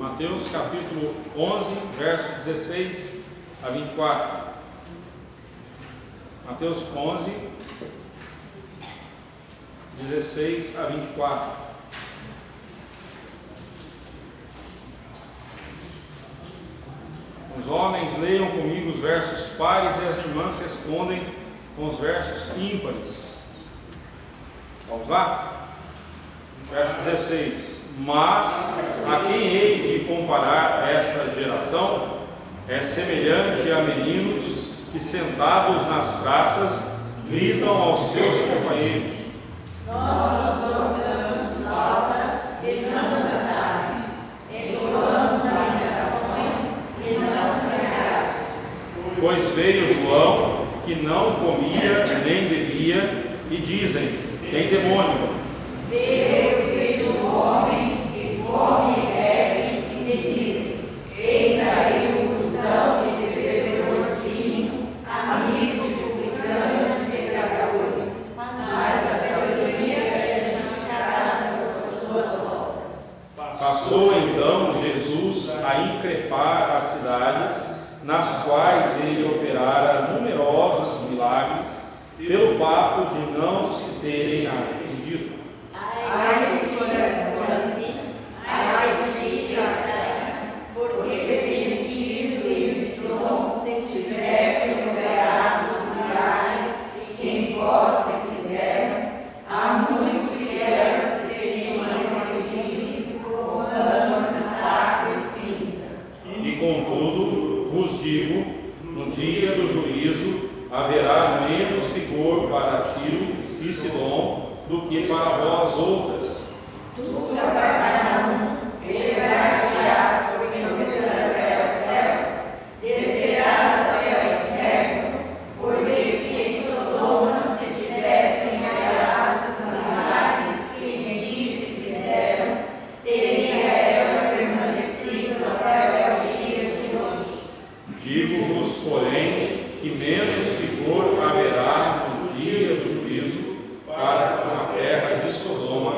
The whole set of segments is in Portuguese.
Mateus capítulo 11, verso 16 a 24. Mateus 11, 16 a 24. Os homens leiam comigo os versos pares e as irmãs respondem com os versos ímpares. Vamos lá? Verso 16. Mas a quem hei de comparar esta geração? É semelhante a meninos que, sentados nas praças, gritam aos seus companheiros: Nós nos ordenamos falta e não dançamos, entoamos lamentações e não cantarás. Pois veio João, que não comia nem bebia, e dizem: tem demônio. Veio o Filho do Homem, que come e bebe, e diz: eis aí o glutão e bebedor de vinho, amigo de publicanos e pecadores. Mas a sabedoria é justificada pelas suas obras. Passou então Jesus a increpar as cidades, nas quais ele operara numerosos milagres, pelo fato de não se terem arrependido. Ai de Corazim, ai de Israel, porque se Tiro e Sidom se tivessem operado os milagres que em vós se fizeram, há muito que elas teriam arrependido com pano de saco e cinza. E contudo, vos digo, no dia do juízo haverá menos rigor para Tiro e Sidom do que para vós outras. Tu trabalharás, elevar-te-ás porventura até o céu, descerás até o inferno, porque se em Sodoma se tivessem operado os milagres que em ti se fizeram, teria ela permanecido até o dia de hoje. Digo-vos, porém, que menos rigor haverá no dia do juízo para com a terra de Sodoma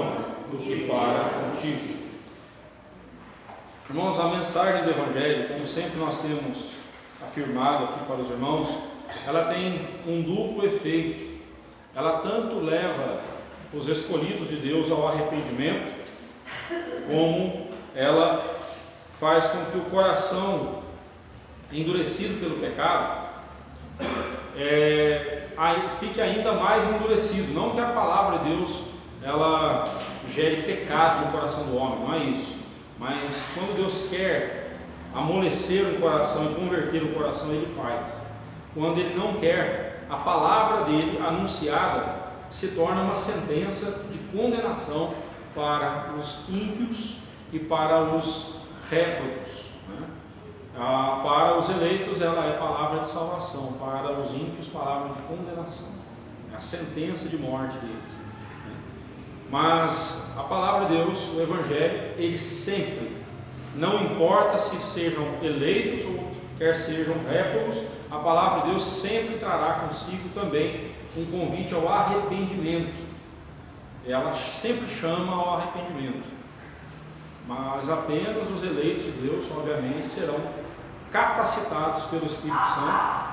do que para contigo. Irmãos, a mensagem do Evangelho, como sempre nós temos afirmado aqui para os irmãos, ela tem um duplo efeito. Ela tanto leva os escolhidos de Deus ao arrependimento, como ela faz com que o coração endurecido pelo pecado fique ainda mais endurecido. Não que a palavra de Deus ela gere pecado no coração do homem, não é isso. Mas quando Deus quer amolecer o coração e converter o coração, Ele faz. Quando Ele não quer, a palavra dele anunciada se torna uma sentença de condenação para os ímpios e para os réprobos, né? Para os eleitos ela é palavra de salvação, para os ímpios palavra de condenação, é a sentença de morte deles, né? Mas a palavra de Deus, o Evangelho, ele sempre, não importa se sejam eleitos ou quer sejam réprobos, a palavra de Deus sempre trará consigo também um convite ao arrependimento. Ela sempre chama ao arrependimento, mas apenas os eleitos de Deus, obviamente, serão capacitados pelo Espírito Santo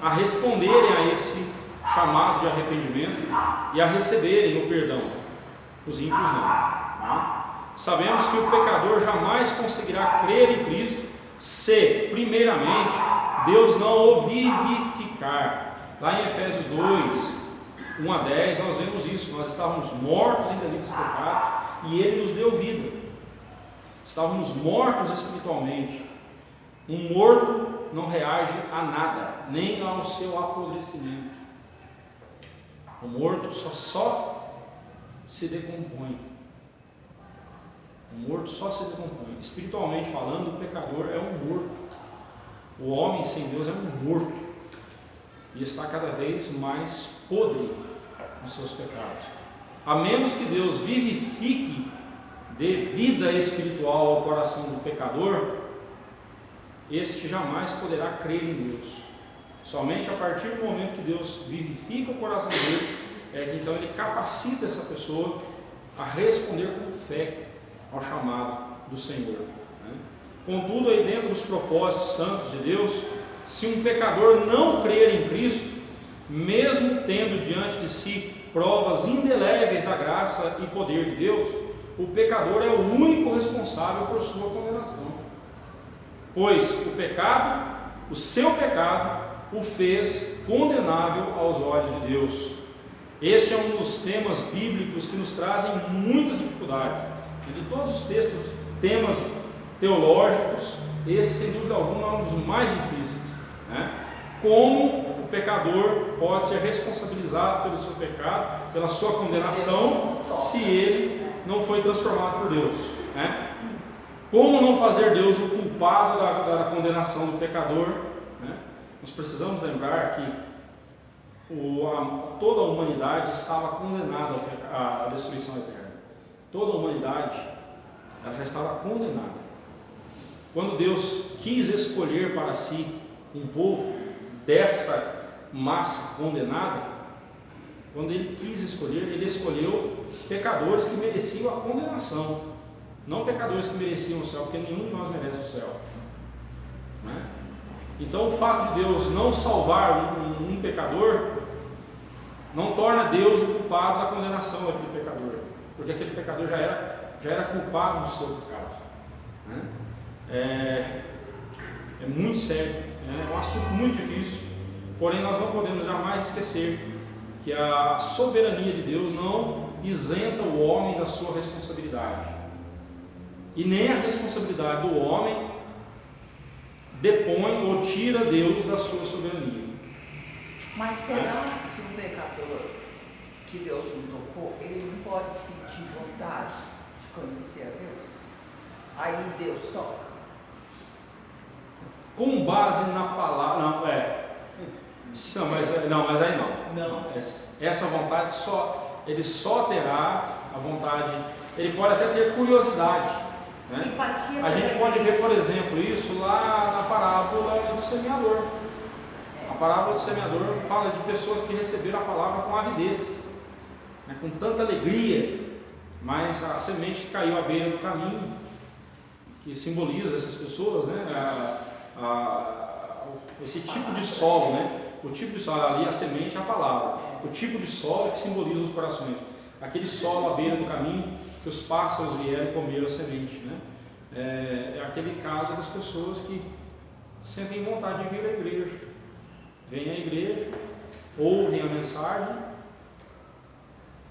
a responderem a esse chamado de arrependimento e a receberem o perdão. Os ímpios não, né? Sabemos que o pecador jamais conseguirá crer em Cristo se, primeiramente, Deus não o vivificar. Lá em Efésios 2, 1 a 10, nós vemos isso. Nós estávamos mortos em delitos e pecados e Ele nos deu vida. Estávamos mortos espiritualmente. Um morto não reage a nada, nem ao seu apodrecimento. O morto só se decompõe. O morto só se decompõe. Espiritualmente falando, o pecador é um morto. O homem sem Deus é um morto. E está cada vez mais podre nos seus pecados. A menos que Deus vivifique, dê vida espiritual ao coração do pecador, este jamais poderá crer em Deus. Somente a partir do momento que Deus vivifica o coração dele, é que então ele capacita essa pessoa a responder com fé ao chamado do Senhor, né? Contudo, aí dentro dos propósitos santos de Deus, se um pecador não crer em Cristo, mesmo tendo diante de si provas indeléveis da graça e poder de Deus, o pecador é o único responsável por sua condenação. Pois o pecado, o seu pecado, o fez condenável aos olhos de Deus. Este é um dos temas bíblicos que nos trazem muitas dificuldades. E de todos os textos, temas teológicos, esse sem dúvida alguma é um dos mais difíceis, né? Como o pecador pode ser responsabilizado pelo seu pecado, pela sua condenação, se ele não foi transformado por Deus, né? Como não fazer Deus o culpado da condenação do pecador, né? Nós precisamos lembrar que toda a humanidade estava condenada à destruição eterna. Toda a humanidade ela já estava condenada. Quando Deus quis escolher para si um povo dessa massa condenada, quando Ele quis escolher, Ele escolheu pecadores que mereciam a condenação, não pecadores que mereciam o céu, porque nenhum de nós merece o céu, né? Então o fato de Deus não salvar um pecador não torna Deus o culpado da condenação daquele pecador, porque aquele pecador já era culpado do seu pecado, né? É muito sério, né? É um assunto muito difícil, porém nós não podemos jamais esquecer que a soberania de Deus não isenta o homem da sua responsabilidade, e nem a responsabilidade do homem depõe ou tira Deus da sua soberania. Mas será que um pecador que Deus não tocou, ele não pode sentir vontade de conhecer a Deus? Aí Deus toca. Com base na palavra, mas aí não. Essa vontade ele só terá a vontade, ele pode até ter curiosidade, né? Simpatia. A gente pode ver, por exemplo, isso lá na parábola do semeador. A parábola do semeador fala de pessoas que receberam a palavra com avidez, né, com tanta alegria, mas a semente que caiu à beira do caminho, que simboliza essas pessoas, né, esse tipo de solo, né, o tipo de solo ali, a semente é a palavra, o tipo de solo que simboliza os corações, aquele solo à beira do caminho que os pássaros vieram e comeram a semente, né? É aquele caso das pessoas que sentem vontade de vir à igreja, vêm à igreja, ouvem a mensagem,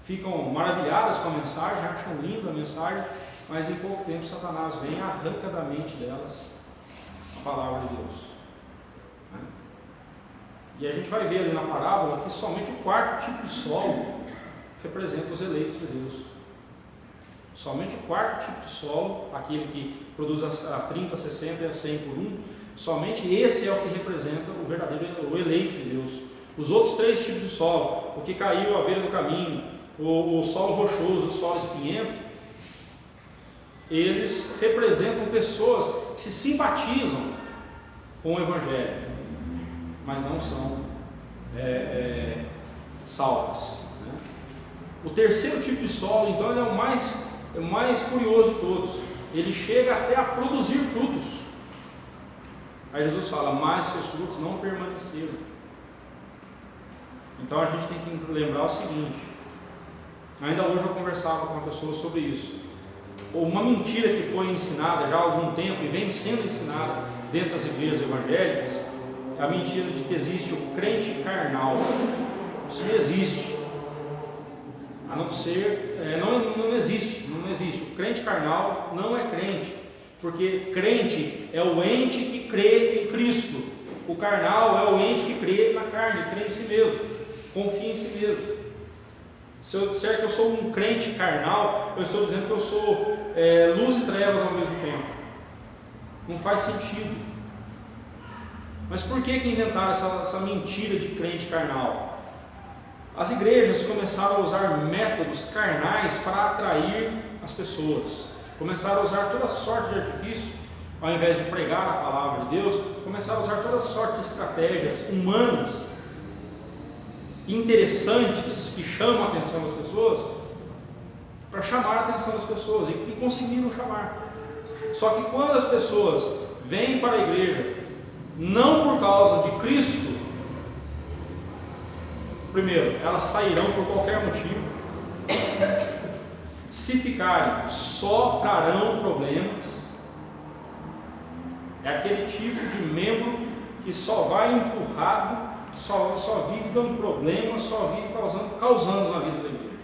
ficam maravilhadas com a mensagem, acham linda a mensagem, mas em pouco tempo Satanás vem e arranca da mente delas a palavra de Deus, né? E a gente vai ver ali na parábola que somente o quarto tipo de solo representa os eleitos de Deus. Somente o quarto tipo de solo, aquele que produz a 30, 60 e a 100 por um, somente esse é o que representa o eleito de Deus. Os outros três tipos de solo, o que caiu à beira do caminho, o solo rochoso, o solo espinhento, eles representam pessoas que se simpatizam com o Evangelho, mas não são salvas, né? O terceiro tipo de solo, então, ele é o mais curioso de todos. Ele chega até a produzir frutos. Aí Jesus fala, mas seus frutos não permaneceram. Então a gente tem que lembrar o seguinte, ainda hoje eu conversava com uma pessoa sobre isso. Uma mentira que foi ensinada já há algum tempo e vem sendo ensinada dentro das igrejas evangélicas é a mentira de que existe o crente carnal. Isso não existe. A não ser, não existe. O crente carnal não é crente, porque crente é o ente que crê em Cristo. O carnal é o ente que crê na carne, crê em si mesmo, confia em si mesmo. Se eu disser que eu sou um crente carnal, eu estou dizendo que eu sou luz e trevas ao mesmo tempo. Não faz sentido. Mas por que inventaram essa mentira de crente carnal? As igrejas começaram a usar métodos carnais para atrair as pessoas. Começaram a usar toda sorte de artifício, ao invés de pregar a palavra de Deus, começaram a usar toda sorte de estratégias humanas, interessantes, que chamam a atenção das pessoas, para chamar a atenção das pessoas, e conseguiram chamar. Só que quando as pessoas vêm para a igreja, não por causa de Cristo, primeiro, elas sairão por qualquer motivo. Se ficarem, só trarão problemas. É aquele tipo de membro que só vai empurrado, só vive dando problemas, só vive causando na vida da igreja,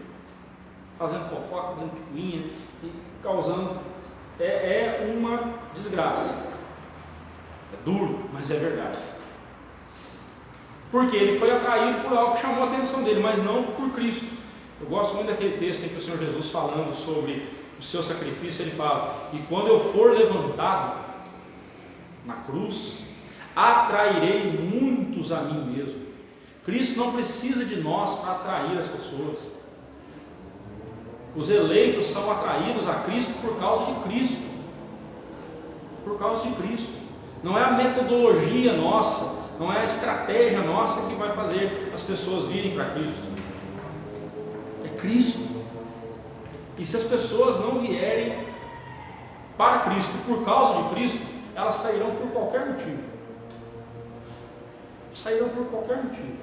fazendo fofoca, dando picuinha, e causando. É uma desgraça. É duro, mas é verdade. Porque ele foi atraído por algo que chamou a atenção dele, mas não por Cristo. Eu gosto muito daquele texto em que o Senhor Jesus, falando sobre o seu sacrifício, ele fala: e quando eu for levantado na cruz, atrairei muitos a mim mesmo. Cristo não precisa de nós para atrair as pessoas. Os eleitos são atraídos a Cristo por causa de Cristo. Por causa de Cristo. Não é a metodologia nossa, não é a estratégia nossa que vai fazer as pessoas virem para Cristo. É Cristo. E se as pessoas não vierem para Cristo por causa de Cristo, elas sairão por qualquer motivo. Sairão por qualquer motivo.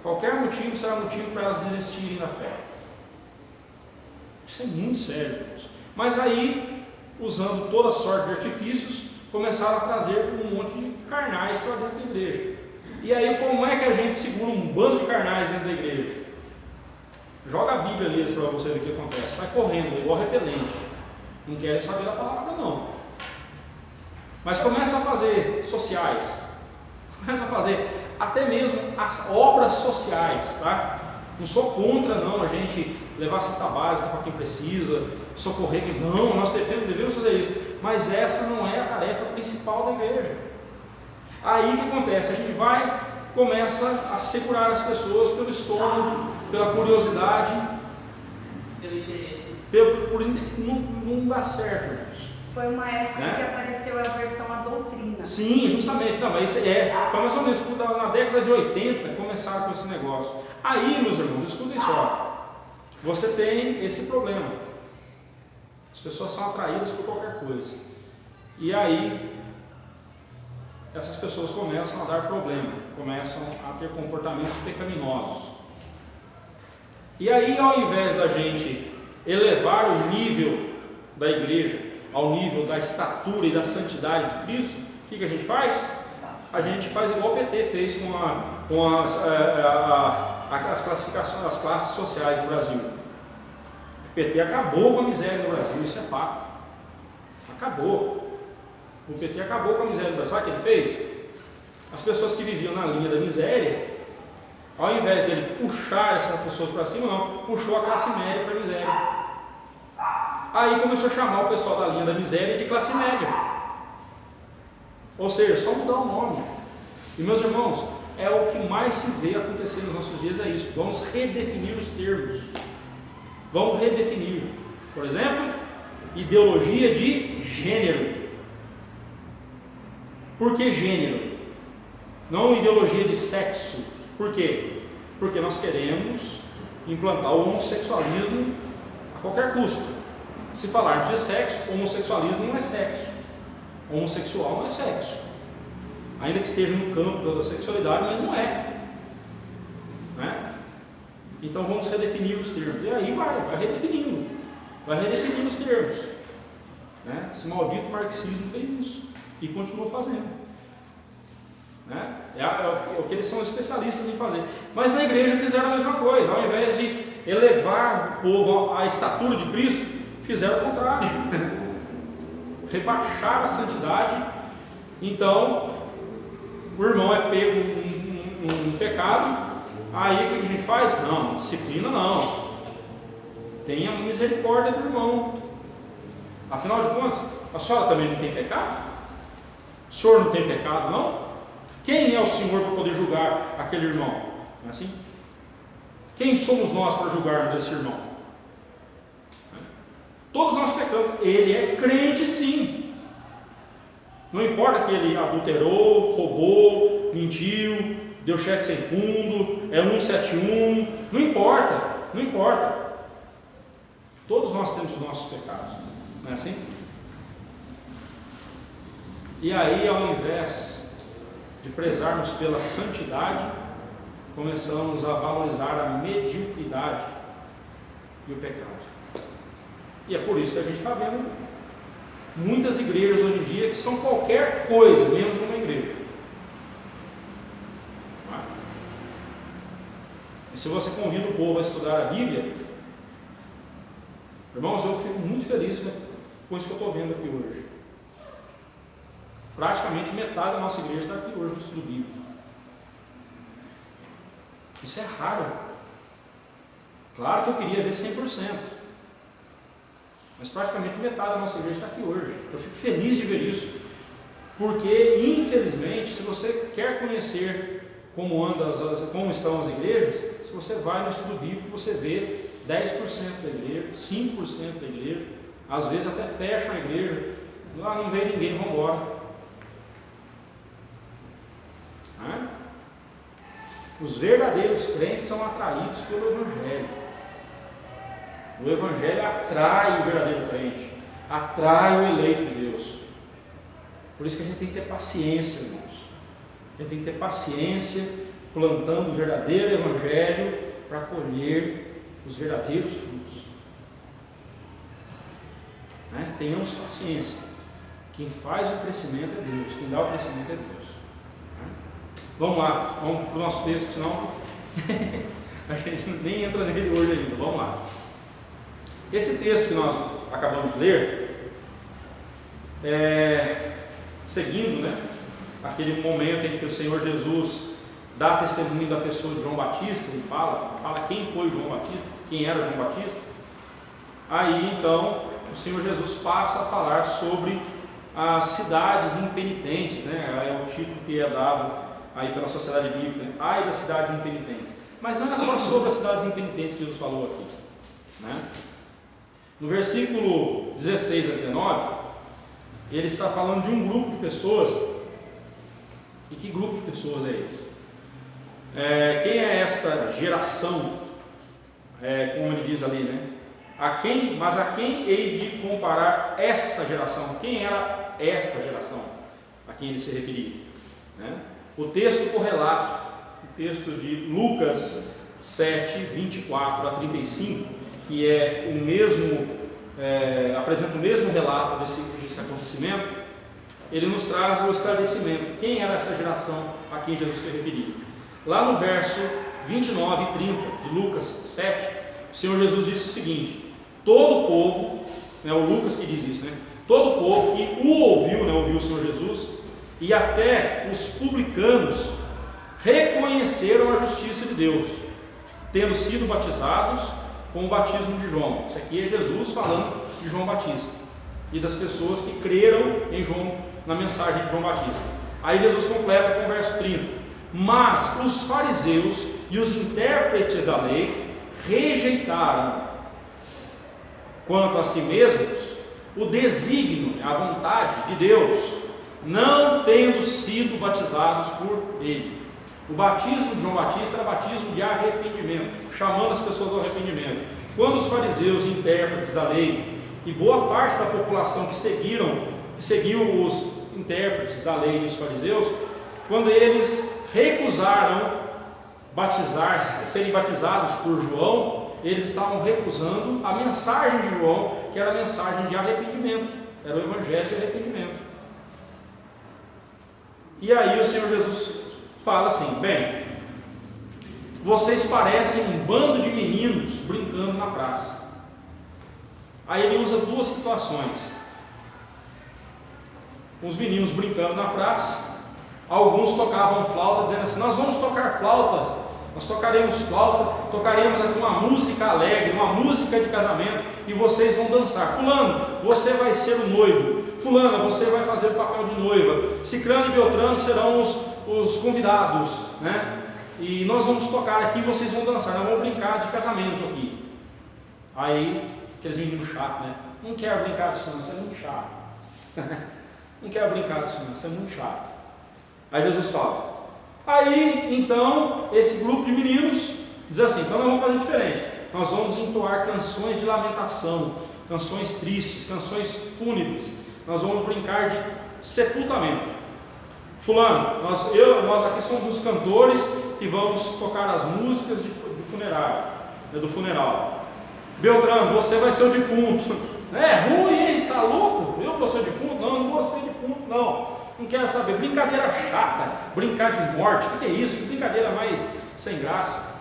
Qualquer motivo será motivo para elas desistirem da fé. Isso é muito sério, Deus. Mas aí, usando toda sorte de artifícios, começaram a trazer um monte de carnais para dentro da igreja. E aí, como é que a gente segura um bando de carnais dentro da igreja? Joga a Bíblia neles para você ver o que acontece. Sai correndo, igual repelente. Não querem saber da palavra, não. Mas começa a fazer sociais. Começa a fazer até mesmo as obras sociais, tá? Não sou contra, não, a gente levar cesta básica para quem precisa, socorrer quem não, nós devemos fazer isso, mas essa não é a tarefa principal da igreja. Aí o que acontece? A gente começa a segurar as pessoas pelo estômago, pela curiosidade, não dá certo isso. Foi uma época que apareceu a versão A Doutrina. Sim, justamente. Não, mas foi mais ou menos na década de 80 começaram com esse negócio. Aí, meus irmãos, escutem só. Você tem esse problema. As pessoas são atraídas por qualquer coisa. E aí, essas pessoas começam a dar problema, começam a ter comportamentos pecaminosos. E aí, ao invés da gente elevar o nível da igreja ao nível da estatura e da santidade de Cristo, o que a gente faz? A gente faz igual o PT fez com as classificações, as classes sociais no Brasil. O PT acabou com a miséria no Brasil, isso é fato. Acabou. O PT acabou com a miséria no Brasil. Sabe o que ele fez? As pessoas que viviam na linha da miséria, ao invés dele puxar essas pessoas para cima, não, puxou a classe média para a miséria. Aí começou a chamar o pessoal da linha da miséria de classe média. Ou seja, só mudar o nome. E meus irmãos, é o que mais se vê acontecer nos nossos dias, é isso. Vamos redefinir os termos. Vamos redefinir. Por exemplo, ideologia de gênero. Por que gênero? Não ideologia de sexo. Por quê? Porque nós queremos implantar o homossexualismo a qualquer custo. Se falarmos de sexo, homossexualismo não é sexo. Homossexual não é sexo. Ainda que esteja no campo da sexualidade, mas não é. Né? Então vamos redefinir os termos. E aí vai redefinindo. Vai redefinindo os termos. Né? Esse maldito marxismo fez isso. E continua fazendo. Né? É o que eles são especialistas em fazer. Mas na igreja fizeram a mesma coisa. Ao invés de elevar o povo à estatura de Cristo, fizeram o contrário. Rebaixar a santidade. Então, o irmão é pego um pecado. Aí o que a gente faz? Não, disciplina não. Tenha misericórdia do irmão. Afinal de contas, a senhora também não tem pecado? O senhor não tem pecado, não? Quem é o Senhor para poder julgar aquele irmão? Não é assim? Quem somos nós para julgarmos esse irmão? Todos nós pecamos. Ele é crente, sim. Não importa que ele adulterou, roubou, mentiu, deu cheque sem fundo, é 171. Não importa, não importa. Todos nós temos os nossos pecados. Não é assim? E aí, ao invés de prezarmos pela santidade, começamos a valorizar a mediocridade e o pecado. E é por isso que a gente está vendo muitas igrejas hoje em dia que são qualquer coisa, menos uma igreja. E se você convida o povo a estudar a Bíblia, irmãos, eu fico muito feliz com isso que eu estou vendo aqui hoje. Praticamente metade da nossa igreja está aqui hoje no estudo bíblico. Isso é raro. Claro que eu queria ver 100%. Mas praticamente metade da nossa igreja está aqui hoje. Eu fico feliz de ver isso. Porque, infelizmente, se você quer conhecer como estão as igrejas, se você vai no estudo bíblico, você vê 10% da igreja, 5% da igreja, às vezes até fecham a igreja, não veio ninguém, vamos embora. Os verdadeiros crentes são atraídos pelo Evangelho. O Evangelho atrai o verdadeiro crente, atrai o eleito de Deus. Por isso que a gente tem que ter paciência, irmãos. A gente tem que ter paciência, plantando o verdadeiro Evangelho para colher os verdadeiros frutos. Tenhamos paciência. Quem faz o crescimento é Deus, quem dá o crescimento é Deus. Vamos lá, vamos para o nosso texto, senão a gente nem entra nele hoje ainda. Vamos lá. Esse texto que nós acabamos de ler, seguindo, aquele momento em que o Senhor Jesus dá testemunho da pessoa de João Batista, e fala quem foi João Batista, quem era João Batista. Aí então o Senhor Jesus passa a falar sobre as cidades impenitentes, é o título que é dado aí pela sociedade bíblica, ai das cidades impenitentes. Mas não era só sobre as cidades impenitentes que Jesus falou aqui. No versículo 16 a 19, ele está falando de um grupo de pessoas. E que grupo de pessoas é esse? Quem é esta geração? Como ele diz ali, Mas a quem hei de comparar esta geração? Quem era esta geração a quem ele se referia? O texto correlato, o texto de Lucas 7, 24 a 35, que é o mesmo, apresenta o mesmo relato desse acontecimento, ele nos traz o esclarecimento. Quem era essa geração a quem Jesus se referia? Lá no verso 29 e 30 de Lucas 7, o Senhor Jesus disse o seguinte: todo o povo, o Lucas que diz isso, todo o povo que o ouviu, ouviu o Senhor Jesus, e até os publicanos reconheceram a justiça de Deus, tendo sido batizados com o batismo de João. Isso aqui é Jesus falando de João Batista e das pessoas que creram em João, na mensagem de João Batista. Aí Jesus completa com o verso 30: mas os fariseus e os intérpretes da lei rejeitaram, quanto a si mesmos, o desígnio, a vontade de Deus, não tendo sido batizados por ele. O batismo de João Batista era batismo de arrependimento, chamando as pessoas ao arrependimento. Quando os fariseus e intérpretes da lei, e boa parte da população que seguiu os intérpretes da lei e os fariseus, quando eles recusaram serem batizados por João, eles estavam recusando a mensagem de João, que era a mensagem de arrependimento, era o evangelho de arrependimento. E aí o Senhor Jesus fala assim: bem, vocês parecem um bando de meninos brincando na praça. Aí ele usa duas situações: os meninos brincando na praça, alguns tocavam flauta, dizendo assim: nós vamos tocar flauta, nós tocaremos flauta, tocaremos aqui uma música alegre, uma música de casamento, e vocês vão dançar. Fulano, você vai ser o noivo. Fulana, você vai fazer o papel de noiva. Cicrano e Beltrano serão os convidados, E nós vamos tocar aqui e vocês vão dançar, nós vamos brincar de casamento aqui. Aí, aqueles meninos chatos, não quero brincar disso não, isso é muito chato. Não quero brincar disso não, isso é muito chato. Aí Jesus fala. Aí, então, esse grupo de meninos diz assim: então nós vamos fazer diferente. Nós vamos entoar canções de lamentação, canções tristes, canções fúnebres. nós vamos brincar de sepultamento. Fulano, nós aqui somos os cantores que vamos tocar as músicas do funeral. Beltrano, você vai ser o defunto. É ruim, hein? Tá louco? Eu vou ser o defunto? Não vou ser o defunto, não. Não quero saber. Brincadeira chata, brincar de morte. O que é isso? Que brincadeira mais sem graça.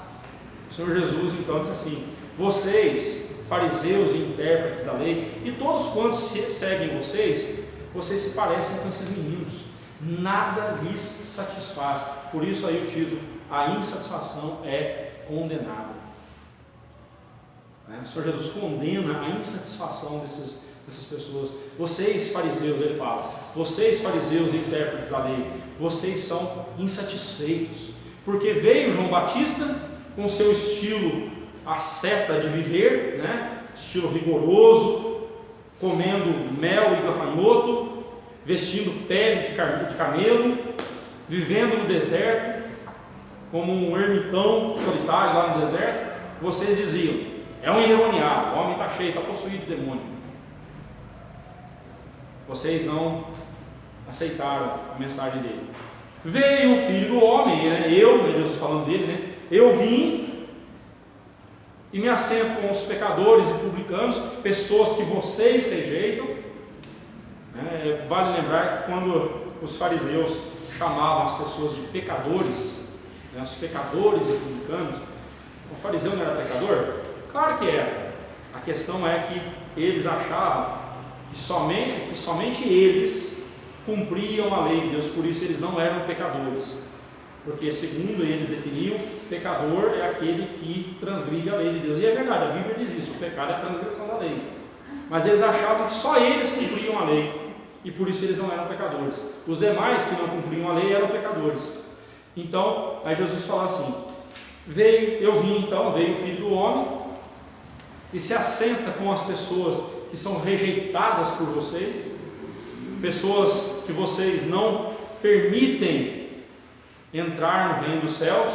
O Senhor Jesus então disse assim: vocês, fariseus e intérpretes da lei, e todos quantos seguem vocês se parecem com esses meninos. Nada lhes satisfaz. Por isso aí o título: a insatisfação é condenada. O Senhor Jesus condena a insatisfação dessas pessoas. Vocês fariseus, ele fala, vocês fariseus e intérpretes da lei, vocês são insatisfeitos, porque veio João Batista com seu estilo asceta de viver, estilo rigoroso, comendo mel e gafanhoto, vestindo pele de camelo, vivendo no deserto, como um ermitão solitário lá no deserto. Vocês diziam: é um endemoniado, o homem está cheio, está possuído de demônio. Vocês não aceitaram a mensagem dele. Veio o Filho do Homem, Jesus falando dele, eu vim e me assento com os pecadores e publicanos, pessoas que vocês rejeitam. Vale lembrar que quando os fariseus chamavam as pessoas de pecadores, os pecadores e publicanos, o fariseu não era pecador? Claro que era. A questão é que eles achavam que somente eles cumpriam a lei de Deus, por isso eles não eram pecadores, porque segundo eles definiam, pecador é aquele que transgride a lei de Deus, e é verdade, a Bíblia diz isso, o pecado é a transgressão da lei, mas eles achavam que só eles cumpriam a lei, e por isso eles não eram pecadores. Os demais que não cumpriam a lei eram pecadores. Então, aí Jesus fala assim: veio o Filho do Homem e se assenta com as pessoas que são rejeitadas por vocês, pessoas que vocês não permitem entrar no reino dos céus.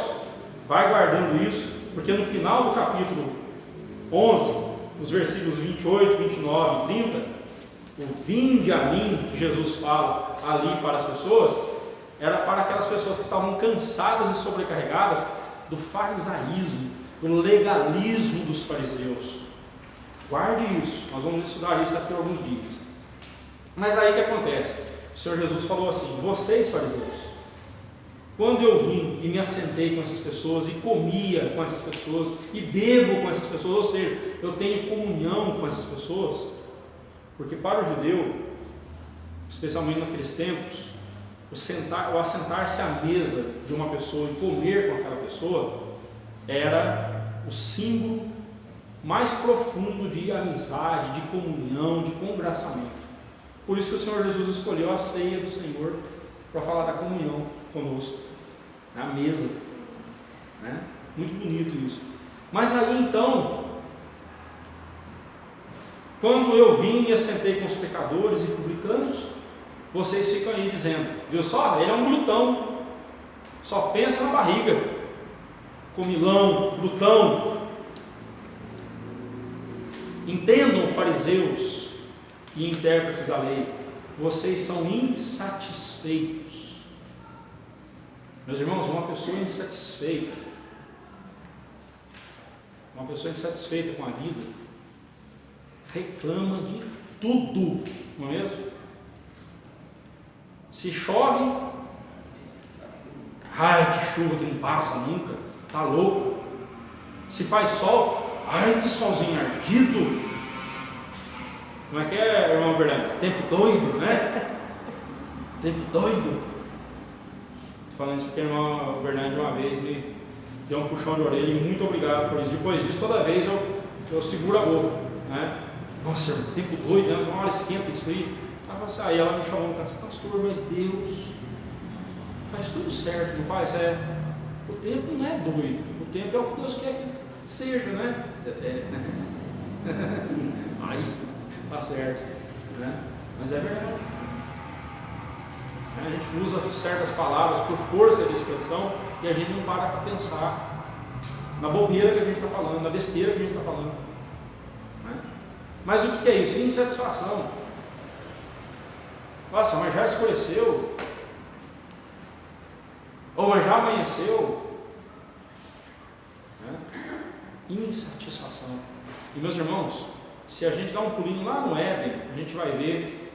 Vai guardando isso, porque no final do capítulo 11, os versículos 28, 29 e 30, o vinde a mim que Jesus fala ali para as pessoas, era para aquelas pessoas que estavam cansadas e sobrecarregadas do farisaísmo, do legalismo dos fariseus. Guarde isso, nós vamos estudar isso daqui a alguns dias. Mas aí o que acontece? O Senhor Jesus falou assim: vocês fariseus, quando eu vim e me assentei com essas pessoas e comia com essas pessoas e bebo com essas pessoas, ou seja, eu tenho comunhão com essas pessoas, porque para o judeu, especialmente naqueles tempos, o assentar-se à mesa de uma pessoa e comer com aquela pessoa era o símbolo mais profundo de amizade, de comunhão, de congraçamento. Por isso que o Senhor Jesus escolheu a ceia do Senhor para falar da comunhão conosco, na mesa, muito bonito isso. Mas aí então, quando eu vim e assentei com os pecadores e publicanos, vocês ficam aí dizendo: viu só, ele é um glutão, só pensa na barriga, comilão, glutão. Entendam, fariseus e intérpretes da lei, vocês são insatisfeitos. Meus irmãos, uma pessoa insatisfeita com a vida, reclama de tudo, não é mesmo? Se chove, ai que chuva que não passa nunca, tá louco. Se faz sol, ai que solzinho ardido. Como é que é, irmão Bernardo? Tempo doido, né? Tempo doido. Estou falando isso porque o irmão Bernardo uma vez me deu um puxão de orelha e muito obrigado por isso. Depois disso, toda vez eu seguro a boca, né? Nossa, tempo doido, né? Uma hora esquenta, esfria. Aí ela me chamou no canto: pastor, mas Deus faz tudo certo, não faz? O tempo não é doido, o tempo é o que Deus quer que seja, né? Aí, tá certo, né? Mas é verdade. A gente usa certas palavras por força de expressão e a gente não para pensar na bobeira que a gente está falando, na besteira que a gente está falando, né? Mas o que é isso? Insatisfação. Nossa, mas já escureceu. Ou mas já amanheceu. Né? Insatisfação. E meus irmãos, se a gente dá um pulinho lá no Éden, a gente vai ver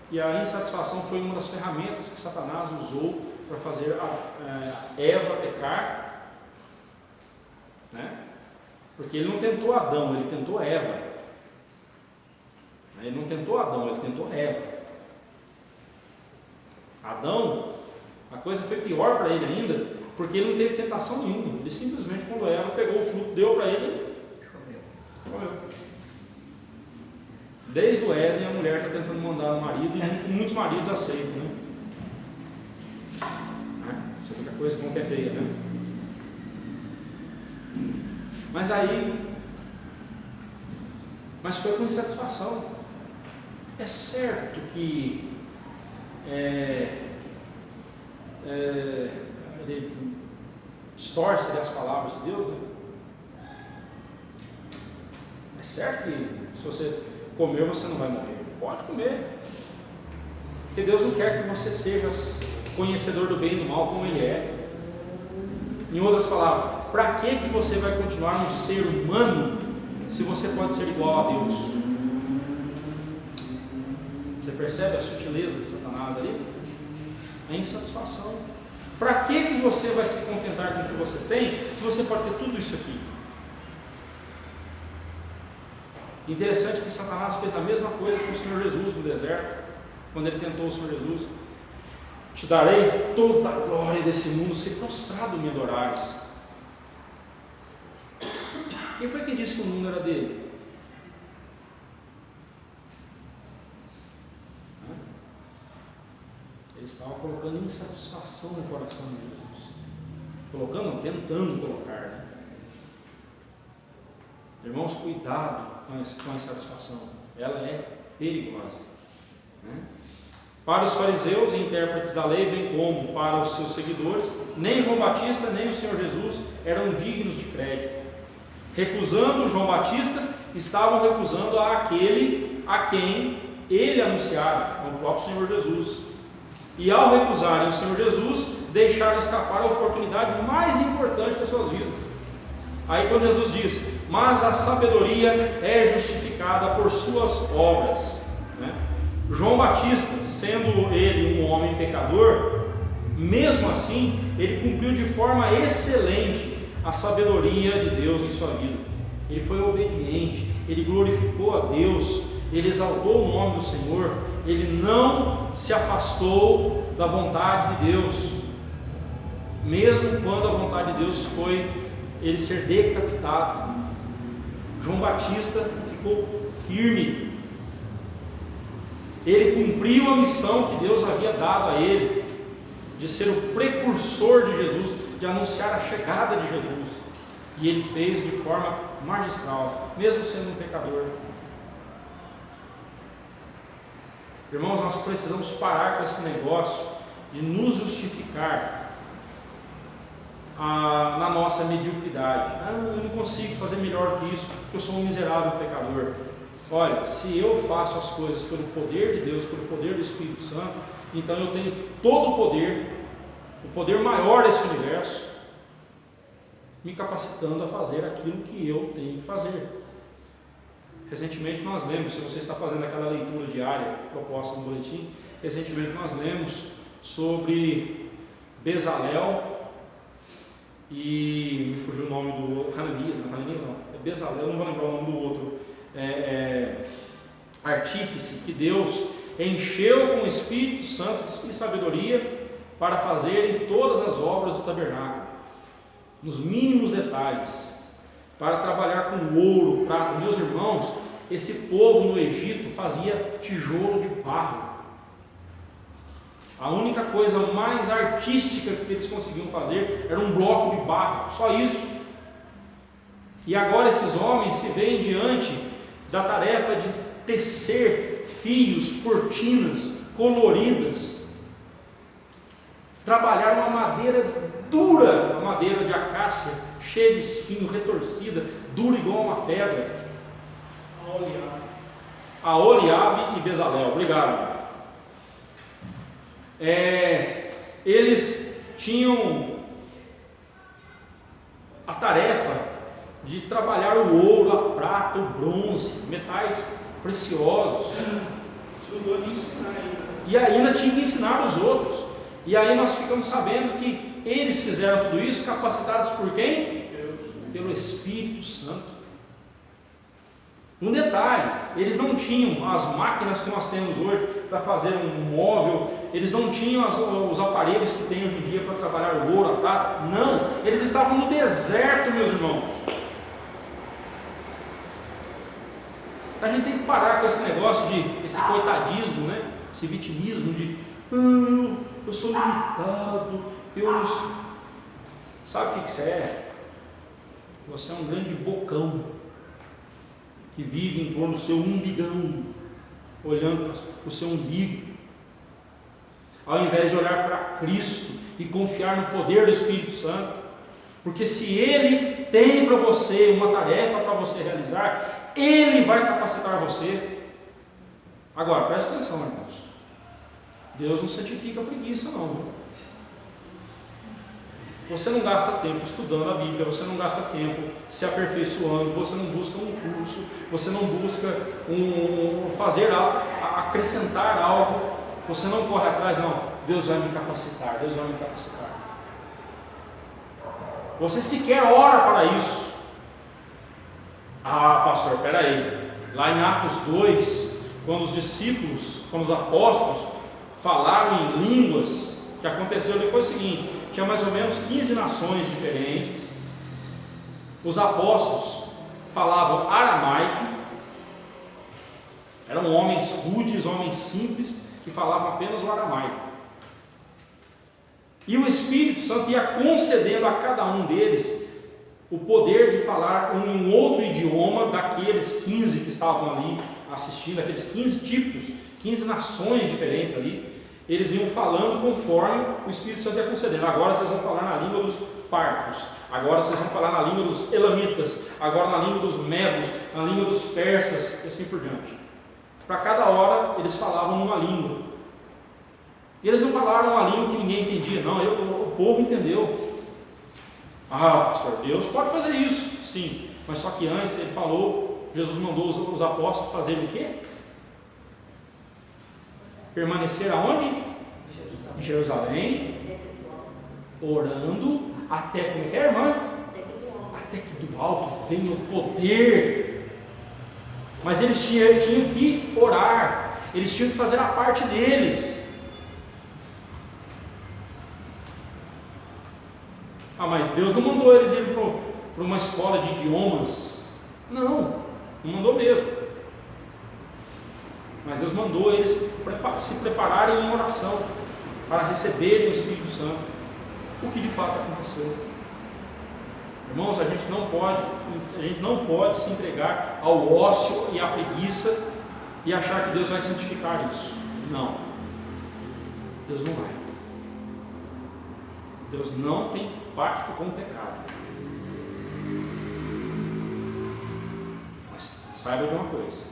que a insatisfação foi uma das ferramentas que Satanás usou para fazer a Eva pecar, né? Porque ele não tentou Adão, ele tentou Eva. Ele não tentou Adão, ele tentou Eva. Adão, a coisa foi pior para ele ainda, porque ele não teve tentação nenhuma. Ele simplesmente, quando Eva pegou o fruto, deu para ele, comeu. Desde o Éden, a mulher está tentando mandar no marido, e muitos maridos aceitam, né? Você vê que a coisa como que é feia, né? Mas foi com insatisfação. É certo que ele distorce as palavras de Deus, né? É certo que se você comer, você não vai morrer. Pode comer. Porque Deus não quer que você seja conhecedor do bem e do mal como Ele é. Em outras palavras, para que você vai continuar um ser humano se você pode ser igual a Deus? Você percebe a sutileza de Satanás ali? A insatisfação. Para que você vai se contentar com o que você tem se você pode ter tudo isso aqui? Interessante que Satanás fez a mesma coisa com o Senhor Jesus no deserto, quando ele tentou o Senhor Jesus. Te darei toda a glória desse mundo, se prostrado me adorares. Quem foi que disse que o mundo era dele? Ele estava colocando insatisfação no coração de Jesus. Colocando, tentando colocar, né? Irmãos, cuidado com a insatisfação. Ela é perigosa, né? Para os fariseus e intérpretes da lei, bem como para os seus seguidores, nem João Batista nem o Senhor Jesus eram dignos de crédito. Recusando João Batista, estavam recusando aquele a quem ele anunciara, o próprio Senhor Jesus. E ao recusarem o Senhor Jesus, deixaram escapar a oportunidade mais importante das suas vidas. Aí quando Jesus diz: mas a sabedoria é justificada por suas obras, né? João Batista, sendo ele um homem pecador, mesmo assim, ele cumpriu de forma excelente a sabedoria de Deus em sua vida. Ele foi obediente, ele glorificou a Deus, ele exaltou o nome do Senhor, ele não se afastou da vontade de Deus, mesmo quando a vontade de Deus foi ele ser decapitado. João Batista ficou firme. Ele cumpriu a missão que Deus havia dado a ele, de ser o precursor de Jesus, de anunciar a chegada de Jesus. E ele fez de forma magistral, mesmo sendo um pecador. Irmãos, nós precisamos parar com esse negócio de nos justificar na nossa mediocridade. Eu não consigo fazer melhor que isso, porque eu sou um miserável pecador. Olha, se eu faço as coisas pelo poder de Deus, pelo poder do Espírito Santo, então eu tenho todo o poder maior desse universo, me capacitando a fazer aquilo que eu tenho que fazer. Recentemente nós lemos, se você está fazendo aquela leitura diária proposta no boletim, recentemente nós lemos sobre Bezalel e me fugiu o nome do Hananias, é Bezalel, não vou lembrar o nome do outro artífice que Deus encheu com o Espírito Santo e sabedoria para fazerem todas as obras do tabernáculo, nos mínimos detalhes, para trabalhar com ouro, prata. Meus irmãos, esse povo no Egito fazia tijolo de barro. A única coisa mais artística que eles conseguiam fazer era um bloco de barro, só isso. E agora esses homens se veem diante da tarefa de tecer fios, cortinas coloridas, trabalhar uma madeira dura, uma madeira de acácia, cheia de espinho, retorcida, dura igual uma pedra. Aholiabe e Bezalel, obrigado. eles tinham a tarefa de trabalhar o ouro, a prata, o bronze, metais preciosos, e ainda tinha que ensinar os outros. E aí nós ficamos sabendo que eles fizeram tudo isso capacitados por quem? Pelo Espírito Santo. Um detalhe, eles não tinham as máquinas que nós temos hoje para fazer um móvel, eles não tinham os aparelhos que tem hoje em dia para trabalhar o ouro, a prata. Não, eles estavam no deserto, meus irmãos. A gente tem que parar com esse negócio esse coitadismo, né? Esse vitimismo de eu sou limitado, sabe o que você é? Você é um grande bocão que vive em torno do seu umbigão, olhando para o seu umbigo, ao invés de olhar para Cristo e confiar no poder do Espírito Santo, porque se Ele tem para você uma tarefa para você realizar, Ele vai capacitar você. Agora, presta atenção, irmãos, Deus não santifica a preguiça, não. Você não gasta tempo estudando a Bíblia, você não gasta tempo se aperfeiçoando, você não busca um curso, você não busca fazer algo, acrescentar algo, você não corre atrás, não. Deus vai me capacitar, Deus vai me capacitar. Você sequer ora para isso. Ah, pastor, peraí, lá em Atos 2, quando os apóstolos falaram em línguas, o que aconteceu ali foi o seguinte: tinha mais ou menos 15 nações diferentes, os apóstolos falavam aramaico, eram homens rudes, homens simples, que falavam apenas o aramaico, e o Espírito Santo ia concedendo a cada um deles o poder de falar um outro idioma daqueles 15 que estavam ali assistindo, aqueles 15 tipos, 15 nações diferentes ali. Eles iam falando conforme o Espírito Santo ia concedendo. Agora vocês vão falar na língua dos partos, agora vocês vão falar na língua dos elamitas, agora na língua dos medos, na língua dos persas, e assim por diante. Para cada hora eles falavam uma língua. E eles não falaram uma língua que ninguém entendia, não, o povo entendeu. Ah, pastor, Deus pode fazer isso, sim, mas só que antes ele falou, Jesus mandou os apóstolos fazerem o quê? Permanecer aonde? Em Jerusalém, orando até, como que é, irmã? Até que do alto venha o poder. Mas eles tinham que orar, eles tinham que fazer a parte deles. Ah, mas Deus não mandou eles irem para uma escola de idiomas. Não mandou mesmo. Mas Deus mandou eles se prepararem em oração para receberem o Espírito Santo, o que de fato aconteceu. Irmãos, a gente não pode se entregar ao ócio e à preguiça e achar que Deus vai santificar isso. Não, Deus não vai. Deus não tem pacto com o pecado. Mas saiba de uma coisa: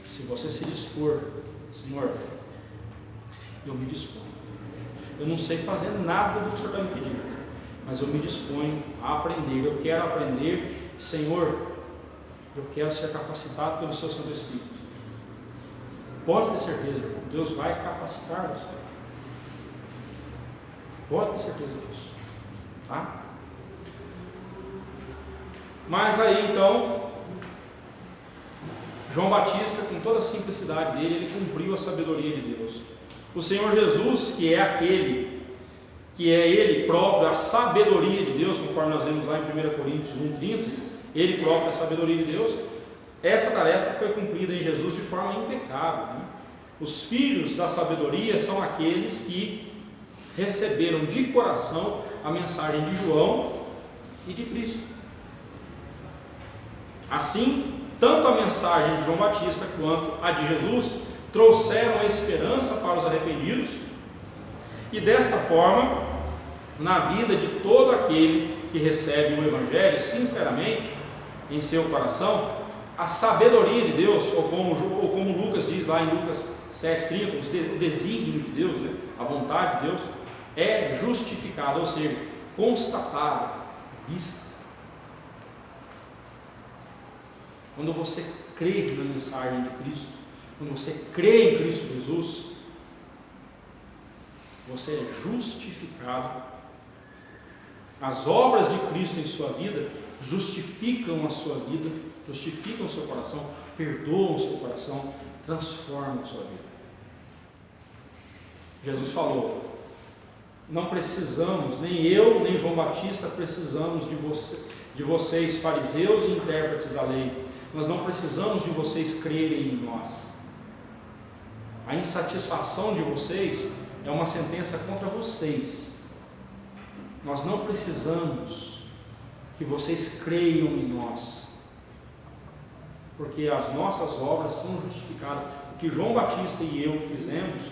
se você se dispor, Senhor, eu me disponho. Eu não sei fazer nada do que o Senhor está me pedindo, mas eu me disponho a aprender. Eu quero aprender, Senhor. Eu quero ser capacitado pelo Seu Santo Espírito. Pode ter certeza, irmão, Deus vai capacitar você. Pode ter certeza disso, tá? Mas aí então, João Batista, com toda a simplicidade dele, ele cumpriu a sabedoria de Deus. O Senhor Jesus, que é Ele próprio, a sabedoria de Deus, conforme nós vemos lá em 1 Coríntios 1,30, Ele próprio é a sabedoria de Deus. Essa tarefa foi cumprida em Jesus de forma impecável, né? Os filhos da sabedoria são aqueles que receberam de coração a mensagem de João e de Cristo. Assim, tanto a mensagem de João Batista quanto a de Jesus trouxeram a esperança para os arrependidos, e desta forma, na vida de todo aquele que recebe o Evangelho sinceramente em seu coração, a sabedoria de Deus, ou como Lucas diz lá em Lucas 7,30, o desígnio de Deus, né? A vontade de Deus, é justificada, ou seja, constatada, vista. Quando você crê na mensagem de Cristo, quando você crê em Cristo Jesus, você é justificado. As obras de Cristo em sua vida justificam a sua vida, justificam o seu coração, perdoam o seu coração, transformam a sua vida. Jesus falou: não precisamos, nem eu, nem João Batista precisamos de vocês, fariseus e intérpretes da lei. Nós não precisamos de vocês crerem em nós. A insatisfação de vocês é uma sentença contra vocês. Nós não precisamos que vocês creiam em nós, porque as nossas obras são justificadas. O que João Batista e eu fizemos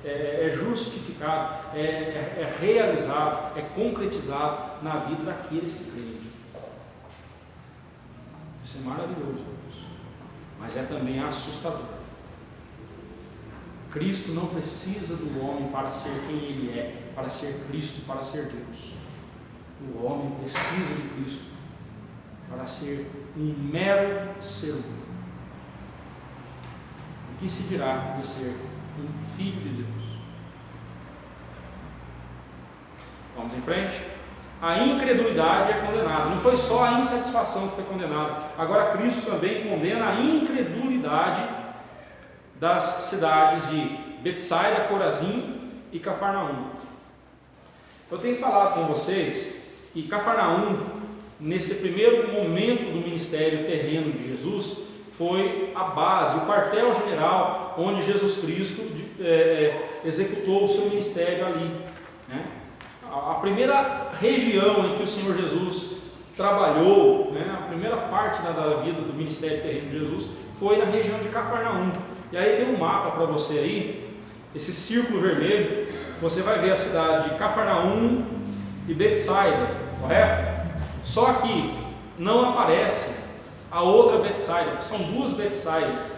é justificado, é realizado, é concretizado na vida daqueles que creem. Isso é maravilhoso, mas é também assustador. Cristo não precisa do homem para ser quem ele é, para ser Cristo, para ser Deus. O homem precisa de Cristo para ser um mero ser humano. O que se dirá de ser um filho de Deus? Vamos em frente? A incredulidade é condenada. Não foi só a insatisfação que foi condenada. Agora Cristo também condena a incredulidade das cidades de Betsaida, Corazim e Cafarnaum. Eu tenho falado com vocês que Cafarnaum, nesse primeiro momento do ministério terreno de Jesus, foi a base, o quartel-general onde Jesus Cristo executou o seu ministério ali, né? A primeira região em que o Senhor Jesus trabalhou, né, a primeira parte da vida do ministério terreno de Jesus foi na região de Cafarnaum. E aí tem um mapa para você aí, esse círculo vermelho, você vai ver a cidade de Cafarnaum e Betsaida, correto? Só que não aparece a outra Betsaida, são duas Betsaidas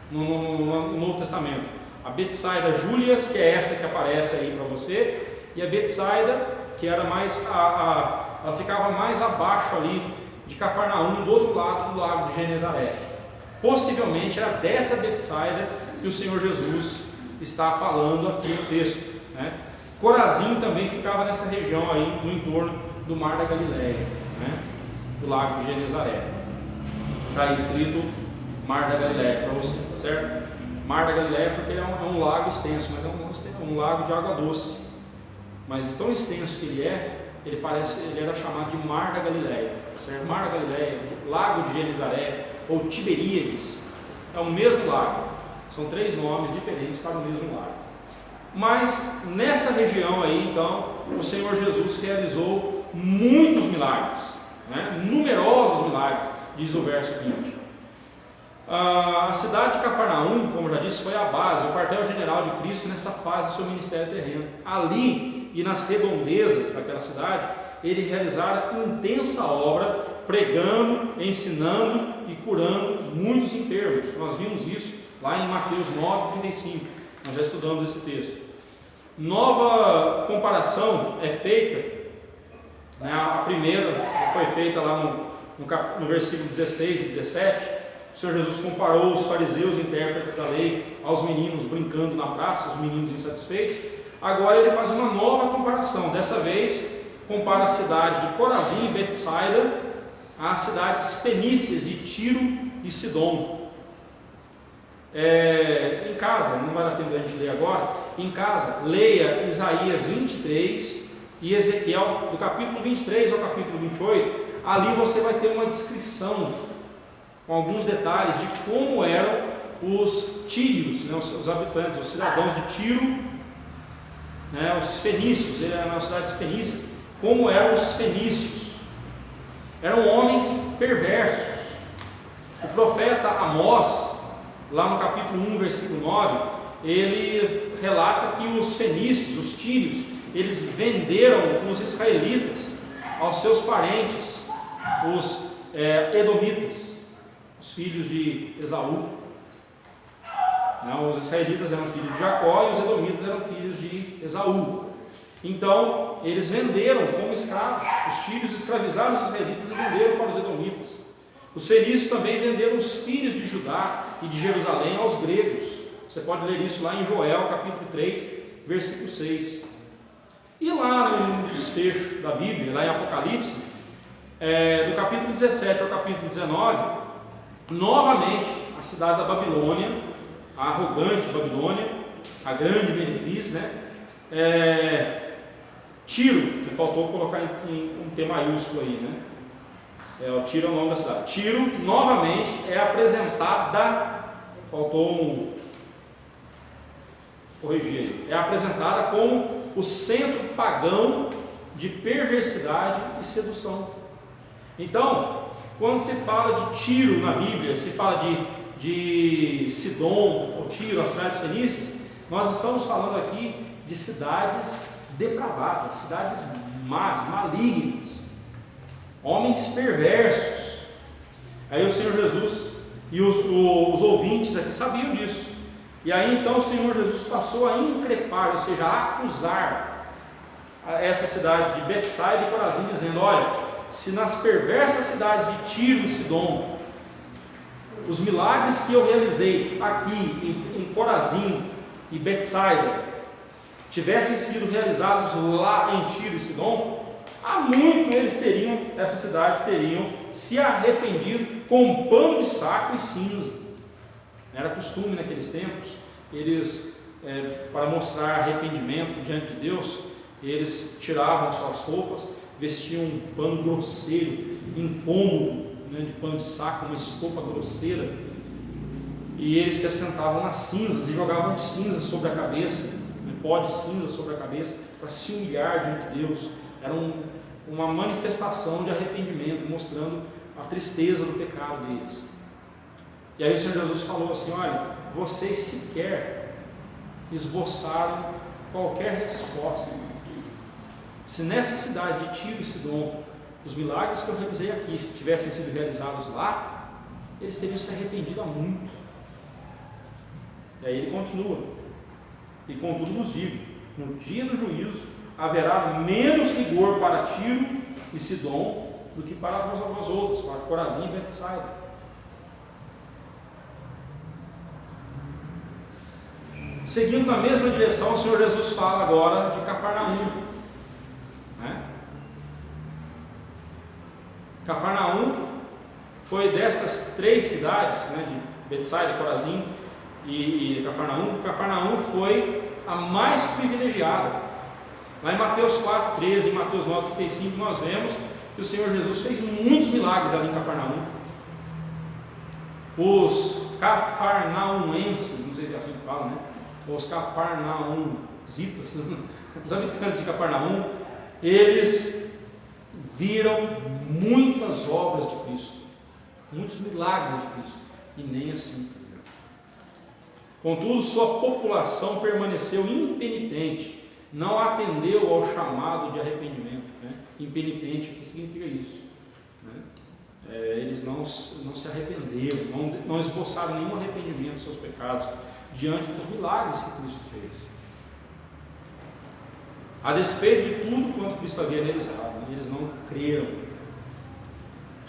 no Novo Testamento. A Betsaida Júlias, que é essa que aparece aí para você, e a Betsaida, que era mais ela ficava mais abaixo ali de Cafarnaum, do outro lado do lago de Genezaré. Possivelmente era dessa Betsaida que o Senhor Jesus está falando aqui no texto, né? Corazim também ficava nessa região aí, no entorno do Mar da Galileia, né? Do lago de Genezaré. Está aí escrito Mar da Galileia para você, tá certo? Mar da Galileia porque é um lago extenso, mas é um lago de água doce. Mas de tão extenso que ele era chamado de Mar da Galileia, tá certo? Mar da Galileia, Lago de Genezaré ou Tiberíades, é o mesmo lago. São três nomes diferentes para o mesmo lago. Mas nessa região aí, então, o Senhor Jesus realizou muitos milagres, né? Numerosos milagres, diz o verso 20. A cidade de Cafarnaum, como já disse, foi a base, o quartel-general de Cristo nessa fase do seu ministério terreno. Ali e nas redondezas daquela cidade, ele realizara intensa obra, pregando, ensinando e curando muitos enfermos. Nós vimos isso lá em Mateus 9:35, nós já estudamos esse texto. Nova comparação é feita, né? A primeira foi feita lá no versículo 16 e 17. O Senhor Jesus comparou os fariseus, intérpretes da lei, aos meninos brincando na praça, os meninos insatisfeitos. Agora ele faz uma nova comparação. Dessa vez, compara a cidade de Corazim e Betsaida às cidades fenícias de Tiro e Sidom. Em casa, não vai dar tempo da gente ler agora, em casa, leia Isaías 23 e Ezequiel, do capítulo 23 ao capítulo 28. Ali você vai ter uma descrição com alguns detalhes de como eram os tírios, né, os habitantes, os cidadãos de Tiro, né, os fenícios, eram nas cidades fenícias, como eram os fenícios. Eram homens perversos. O profeta Amós, lá no capítulo 1, versículo 9, ele relata que os fenícios, os tírios, eles venderam os israelitas aos seus parentes, os edomitas. os filhos de Esaú. Não, os israelitas eram filhos de Jacó e os edomitas eram filhos de Esaú. Então, eles venderam como escravos. Os tírios escravizaram os israelitas e venderam para os edomitas. Os fenícios também venderam os filhos de Judá e de Jerusalém aos gregos. Você pode ler isso lá em Joel, capítulo 3, versículo 6. E lá no desfecho da Bíblia, lá em Apocalipse, do capítulo 17 ao capítulo 19, novamente a cidade da Babilônia, a arrogante Babilônia, a grande meretriz, né? Tiro, que faltou colocar em um T maiúsculo aí, né? O Tiro é o nome da cidade. Tiro, novamente, é apresentada, corrigir aí, é apresentada como o centro pagão de perversidade e sedução. Então, quando se fala de Tiro na Bíblia, se fala de Sidom ou Tiro, as cidades fenícias, nós estamos falando aqui de cidades depravadas, cidades más, malignas, homens perversos. Aí o Senhor Jesus e os ouvintes aqui sabiam disso. E aí então o Senhor Jesus passou a increpar, ou seja, a acusar essas cidades de Betsaida e Corazim, dizendo: olha, se nas perversas cidades de Tiro e Sidom, os milagres que eu realizei aqui em Corazim e Betsaida tivessem sido realizados lá em Tiro e Sidom, há muito essas cidades teriam se arrependido com pano de saco e cinza. Era costume naqueles tempos, eles, para mostrar arrependimento diante de Deus, eles tiravam suas roupas, vestiam um pano grosseiro, incômodo, né, de pano de saco, uma estopa grosseira, e eles se assentavam nas cinzas e jogavam cinzas sobre a cabeça, pó de cinza sobre a cabeça, para se humilhar diante de Deus. Era uma manifestação de arrependimento, mostrando a tristeza do pecado deles. E aí o Senhor Jesus falou assim: olha, vocês sequer esboçaram qualquer resposta. Se nessa cidade de Tiro e Sidom, os milagres que eu realizei aqui tivessem sido realizados lá, eles teriam se arrependido há muito. E aí ele continua: e contudo vos digo, no dia do juízo haverá menos rigor para Tiro e Sidom do que para vós outros, para Corazim e Betsaida. Seguindo na mesma direção, o Senhor Jesus fala agora de Cafarnaum, né? Cafarnaum foi destas três cidades, né, de Betsaida, Corazim e Cafarnaum. Cafarnaum foi a mais privilegiada. Lá em Mateus 4,13 e Mateus 9,35 nós vemos que o Senhor Jesus fez muitos milagres ali em Cafarnaum. Os cafarnaumenses, não sei se é assim que fala, né? Os cafarnauzitas, os habitantes de Cafarnaum, eles viram muitas obras de Cristo, muitos milagres de Cristo, e nem assim. Contudo, sua população permaneceu impenitente, não atendeu ao chamado de arrependimento, né? Impenitente, o que significa isso? Né? Eles não se arrependeram, não esboçaram nenhum arrependimento dos seus pecados diante dos milagres que Cristo fez. A despeito de tudo quanto Cristo havia realizado, eles não creram.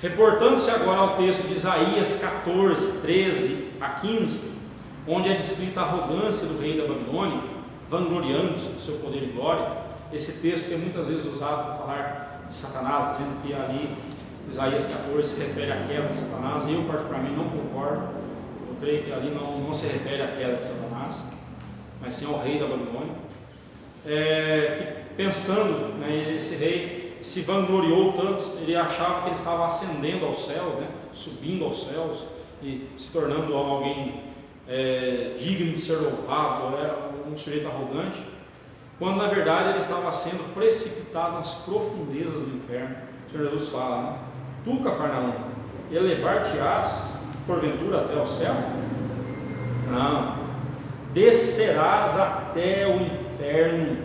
Reportando-se agora ao texto de Isaías 14, 13 a 15, onde é descrita a arrogância do rei da Babilônia, vangloriando-se do seu poder e glória. Esse texto é muitas vezes usado para falar de Satanás, dizendo que ali Isaías 14 se refere à queda de Satanás. Eu particularmente não concordo. Eu creio que ali não se refere à queda de Satanás, mas sim ao rei da Babilônia, que pensando, né, esse rei se vangloriou tanto, ele achava que ele estava ascendendo aos céus, né, subindo aos céus e se tornando alguém digno de ser louvado, era um sujeito arrogante, quando na verdade ele estava sendo precipitado nas profundezas do inferno. O Senhor Jesus fala, né? Tu, Cafarnaum, elevar-te-ás porventura até o céu? Não, descerás até o inferno.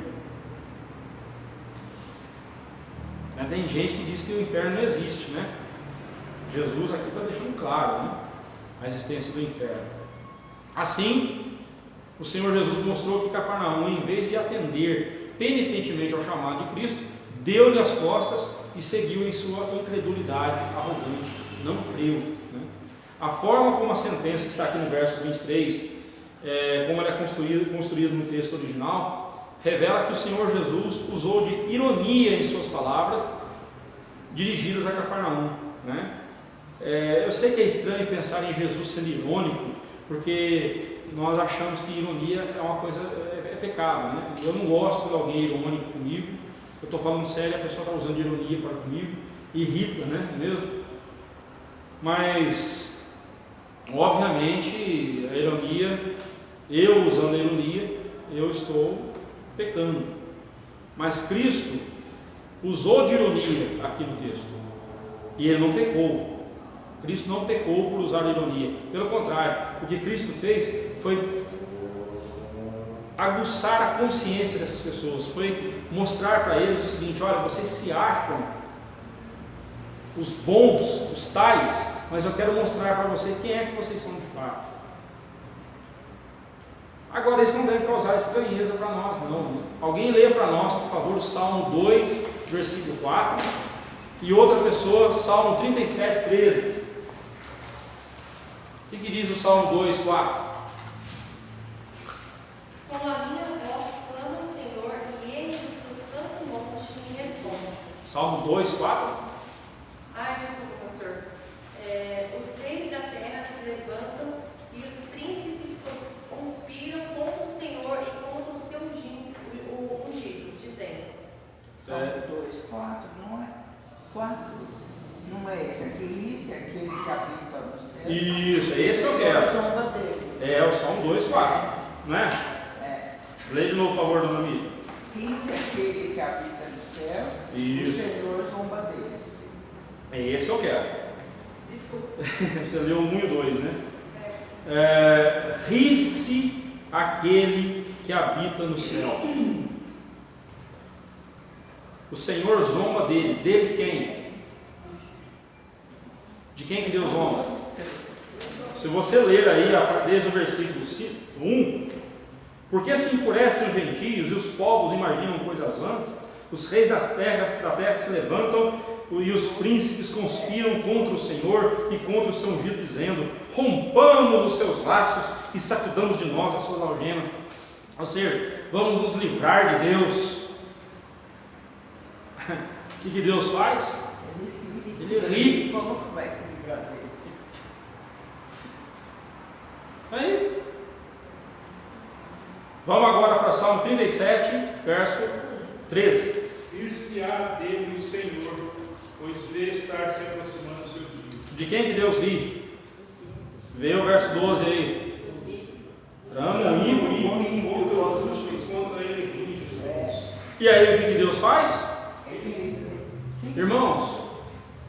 Tem gente que diz que o inferno não existe, né? Jesus aqui está deixando claro, né? a existência do inferno. Assim, o Senhor Jesus mostrou que Cafarnaum, em vez de atender penitentemente ao chamado de Cristo, deu-lhe as costas e seguiu em sua incredulidade arrogante, não creu. A forma como a sentença está aqui no verso 23, como ela é construída no texto original, revela que o Senhor Jesus usou de ironia em suas palavras dirigidas a Cafarnaum. Eu sei que é estranho pensar em Jesus sendo irônico, porque nós achamos que ironia é uma coisa, é pecado. Eu não gosto de alguém irônico comigo, eu estou falando sério, a pessoa está usando de ironia para comigo, irrita, mesmo? Mas, obviamente, a ironia, eu usando a ironia, eu estou pecando. Mas Cristo usou de ironia aqui no texto, e Ele não pecou. Cristo não pecou por usar a ironia, pelo contrário, o que Cristo fez foi aguçar a consciência dessas pessoas, foi mostrar para eles o seguinte: olha, vocês se acham os bons, os tais, mas eu quero mostrar para vocês quem é que vocês são de fato. Agora, isso não deve causar estranheza para nós, não. Alguém leia para nós, por favor, o Salmo 2, versículo 4, e outra pessoa, Salmo 37, 13. O que diz o Salmo 2, 4? Com a minha voz clamo ao Senhor, e Ele do seu santo monte me responde. Salmo 2, 4? Desculpa, pastor. Os reis da terra se levantam e os príncipes conspiram contra o Senhor e contra o seu ungido, dizendo. Salmo 2, 4, não é? 4, não é esse aqui, esse é aquele que habita no céu. Isso, é esse que eu quero. É o Salmo 2, 4, né? Lê de novo, por favor, dona Miriam. Esse é aquele que habita no céu. Isso. O Senhor zomba deles. É esse que eu quero. Desculpa. Você leu 1 e 2, né? Ri-se aquele que habita no céu. O Senhor zomba deles. Deles quem? De quem que Deus zomba? Se você ler aí, desde o versículo 1, porque se enfurecem os gentios e os povos imaginam coisas vãs, os reis da terra se levantam e os príncipes conspiram contra o Senhor e contra o seu ungido, dizendo: rompamos os seus laços e sacudamos de nós as suas algemas. Ou seja, vamos nos livrar de Deus. O que Deus faz? Ele ri. Como que vai se livrar dele? Aí, vamos agora para Salmo 37, verso 13. Ir-se-á dele o Senhor, pois vê estar se aproximando o seu dia. De quem que Deus ri? Vê o verso 12 aí. Trama o ímpio. Contra ele ringe. E aí o que Deus faz? Irmãos,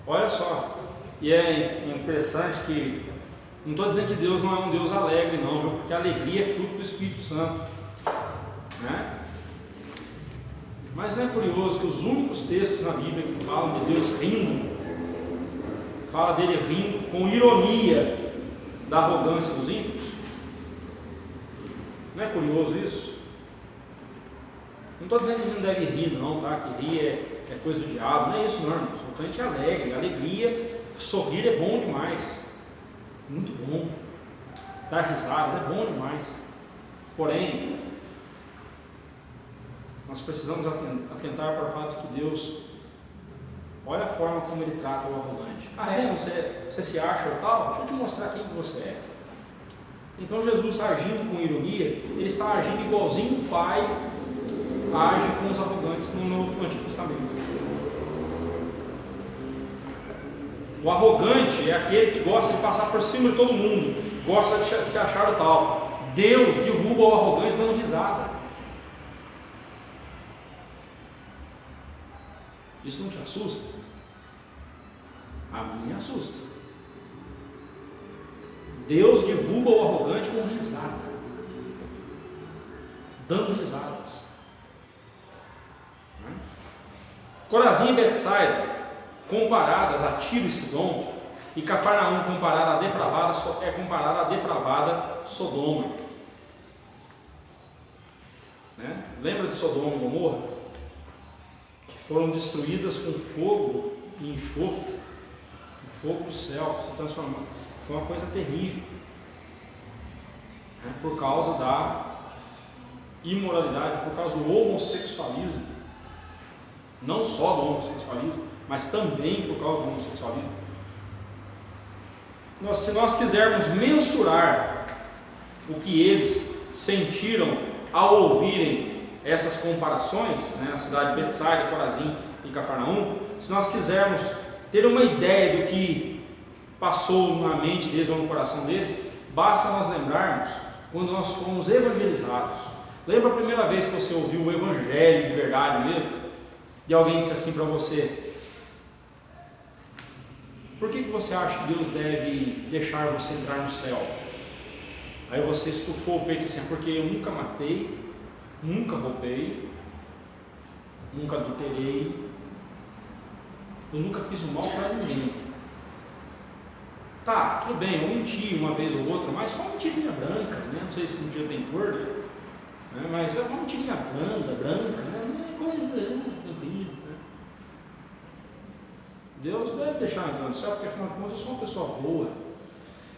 olha só. E é interessante que, não estou dizendo que Deus não é um Deus alegre não, viu? Porque a alegria é fruto do Espírito Santo, né? Mas não é curioso que os únicos textos na Bíblia que falam de Deus rindo, fala dele rindo com ironia da arrogância dos ímpios? Não é curioso isso? Não estou dizendo que a gente não deve rir não, tá? Que rir é coisa do diabo, não é isso não, irmãos. O crente é alegre, alegria, sorrir é bom demais, muito bom, dar risadas é bom demais. Porém, nós precisamos atentar para o fato de que Deus, olha a forma como Ele trata o arrogante. Você se acha tal? Deixa eu te mostrar quem que você é. Então Jesus está agindo com ironia, Ele está agindo igualzinho o Pai age com os arrogantes no Antigo Testamento. O arrogante é aquele que gosta de passar por cima de todo mundo, gosta de se achar o tal. Deus derruba o arrogante dando risada. Isso não te assusta? A mim me assusta. Deus derruba o arrogante com risada, dando risadas. Corazim e Betsaida, comparadas a Tiro e Sidom, E Cafarnaum é comparada à depravada Sodoma. Né? Lembra de Sodoma e Gomorra? Que foram destruídas com fogo e enxofre, o fogo do céu se transformou. Foi uma coisa terrível, né? Por causa da imoralidade, por causa do homossexualismo. Não só do homossexualismo, mas também por causa do homossexualismo. Se nós quisermos mensurar o que eles sentiram ao ouvirem essas comparações, né, a cidade de Betsaida, Corazim e Cafarnaum, se nós quisermos ter uma ideia do que passou na mente deles ou no coração deles, basta nós lembrarmos quando nós fomos evangelizados. Lembra a primeira vez que você ouviu o evangelho de verdade mesmo? E alguém disse assim para você: por que você acha que Deus deve deixar você entrar no céu? Aí você estufou o peito e disse assim: porque eu nunca matei, nunca roubei, nunca adulterei, eu nunca fiz o mal para ninguém. Tá, tudo bem, eu menti uma vez ou outra, mas foi uma mentirinha branca, né? Não sei se um dia tem cor, né? Mas é uma mentirinha branca, né? Não é coisa tranquila, né? Deus deve deixar eu entrar no céu, porque afinal de contas eu sou uma pessoa boa.